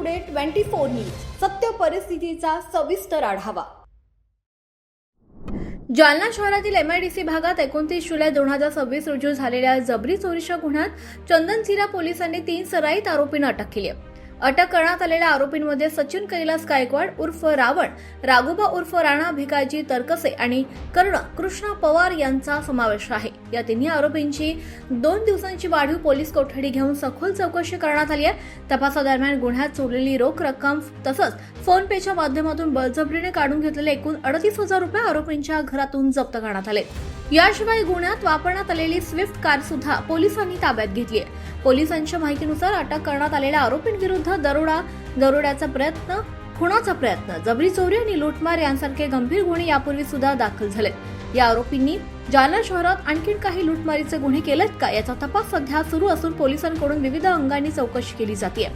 Today 24 news सत्य परिस्थितीचा सविस्तर आढावा। जालना शहरातील MIDC भागात 29 जुलै 2026 रोजी झालेल्या जबरी चोरीच्या गुन्ह्यात चंदनझिरा पोलिसांनी 3 सराईत आरोपींना अटक केली आहे। अटक करण्यात आलेल्या आरोपींमध्ये सचिन कैलास गायकवाड उर्फ रावण, राघोबा उर्फ राणा भिकाजी तरकसे आणि कर्ण कृष्णा पवार यांचा समावेश आहे। या तिन्ही आरोपींची 2 दिवसांची वाढीव पोलीस कोठडी घेऊन सखोल चौकशी करण्यात आली आहे। तपासादरम्यान गुन्ह्यात चोरलेली रोख रक्कम तसंच फोन पेच्या माध्यमातून बळजबरीने काढून घेतलेले एकूण 38,000 रुपये आरोपींच्या घरातून जप्त करण्यात आले। याशिवाय गुन्ह्यात वापरण्यात आलेली स्विफ्ट कार सुद्धा पोलिसांनी ताब्यात घेतली आहे। पोलिसांच्या माहितीनुसार अटक करण्यात आलेल्या आरोपींविरुद्ध दरोड्याचा प्रयत्न, खुनाचा प्रयत्न, जबरी चोरी आणि लूटमार यांसारखे गंभीर गुन्हे यापूर्वी सुद्धा दाखल झाले। या आरोपींनी जालना शहरात आणखी काही लूटमारीचे गुन्हे केलेत का याचा तपास सध्या सुरू असून पोलिसांकडून विविध अंगांनी चौकशी केली जाते।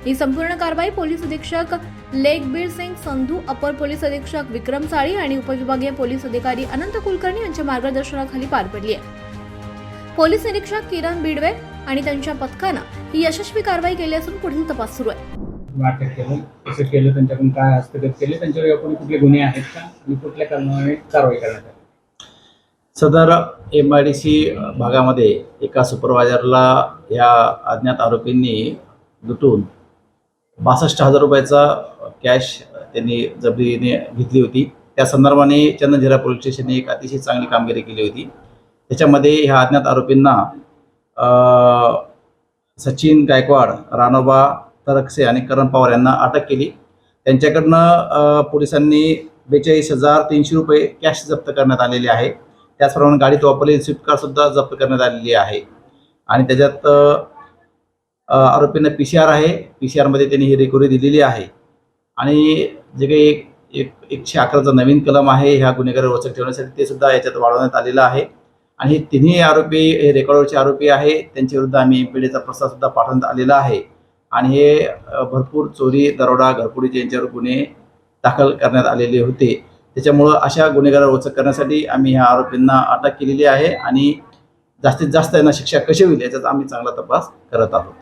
ही संपूर्ण कारवाई पोलीस अधीक्षक लेखबीर सिंग संधू, अपर पोलीस अधीक्षक विक्रम साळी आणि उपविभागीय पोलीस अधिकारी अनंत कुलकर्णी यांच्या मार्गदर्शनाखाली पार पडली आहे। पोलीस निरीक्षक किरण बिडवे आणि त्यांच्या पथकानं ही यशस्वी कारवाई केली असून पुढील तपास सुरू आहे। अटक केलं, कसं केलं, त्यांच्याकडून काय हस्तगत केले, त्यांच्यावर यापूर्वी कुठले गुन्हे आहेत का आणि कुठल्या कारणाने कारवाई करण्यात आली? सदर MIDC भागामध्ये एका सुपरवायझरला या अज्ञात आरोपींनी लुटून 62,000 रुपयाचा कॅश त्यांनी जबरीने घेतली होती। त्या संदर्भाने चंदनझिरा पोलीस स्टेशनने एक अतिशय चांगली कामगिरी केली होती। त्याच्यामध्ये ह्या अज्ञात आरोपींना सचिन गायकवाड, राणोबा तरकसे आणि करण पवार यांना अटक केली। त्यांच्याकडनं पोलिसांनी 42,300 रुपये कॅश जप्त करण्यात आलेले आहे। त्याचप्रमाणे गाडीत वापरलेली स्विफ्ट कार सुद्धा जप्त करण्यात आलेली आहे आणि त्याच्यात आरोपींना PCR आहे। PCR मध्ये त्यांनी ही रिकव्हरी दिलेली आहे आणि जे काही 111चा नवीन कलम आहे ह्या गुन्हेगारी रोचक ठेवण्यासाठी ते सुद्धा याच्यात वाढवण्यात आलेलं आहे आणि हे तिन्ही आरोपी हे रेकॉर्डवरचे आरोपी आहे। त्यांच्या विरुद्ध आम्ही MPDचा प्रस्ताव सुद्धा पाठवण्यात आलेला आहे आणि हे भरपूर चोरी, दरोडा, घरफोडीचे यांच्यावर गुन्हे दाखल करण्यात आलेले होते। त्याच्यामुळं अशा गुन्हेगार रोचक करण्यासाठी आम्ही ह्या आरोपींना अटक केलेली आहे आणि जास्तीत जास्त यांना शिक्षा कशी होईल याचा आम्ही चांगला तपास करत आहोत।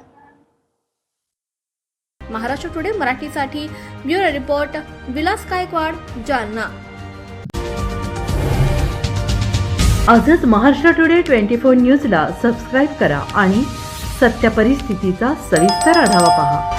महाराष्ट्र टुडे मराठीसाठी ब्युरो रिपोर्ट विलास गायकवाड, जालना। आजच महाराष्ट्र टुडे 24 न्यूजला सबस्क्राईब करा आणि सत्य परिस्थितीचा सविस्तर आढावा पहा।